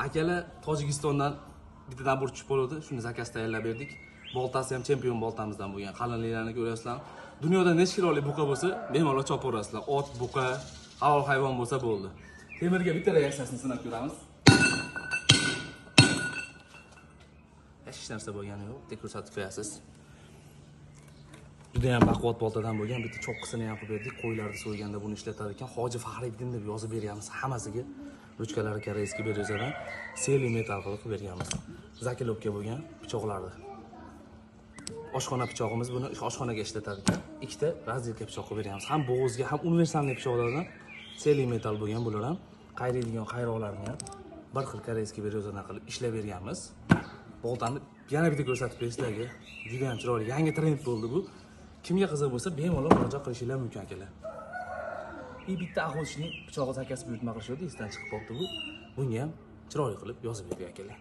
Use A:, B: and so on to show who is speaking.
A: Akalar Tojikistondan bitta nabor tushib bo'ldi. Shuni zakaz tayyorlab berdik. Boltasi ham chempion boltamizdan bo'lgan. Qalinliklarni ko'ryapsizlar. Dunyoda nechta kiloli buqa bo'lsa, bemalol chopib o'rasizlar. Ot, buqa, halol hayvon bo'lsa bo'ldi. Temirga bitta reaksiyasini sinab ko'ramiz. Hech narsa bo'lgani yo'q, deb ko'rsatib qo'yasiz. Juda ham baquvvat boltadan bo'lgan, bitta cho'qqisini ham qilib berdik. Qo'ylarni so'yganda buni ishlatar ekan. Hoji Faxriddin deb yozib beramiz hammasiga. Ruchkalari koreyskiy beryozadan seli metal qilib berganmiz. Zakilovka bo'lgan pichoqlarni. Oshxona pichog'imiz buni oshxonaga ishlatar ekan. Ikkita razdelka pichoq qilib beramiz. Ham bo'g'izga, ham universalniy pichoqlardan seli metal bo'lgan bular ham. Qayraydigan qayroqlarni ham bir xil koreyskiy beryozadan qilib ishlab berganmiz. Boltani yana bitta ko'rsatib bersizlarga. Juda ham chiroyli, yangi trend bo'ldi bu. Kimga qiziq bo'lsa, bemalol murojaat qilishingiz mumkin akalar. Bitta aholining pichog'i zakasi buyurtma qilishdi, esdan chiqib qoldi bu. Bunga ham chiroyli qilib yozib berdik akalar.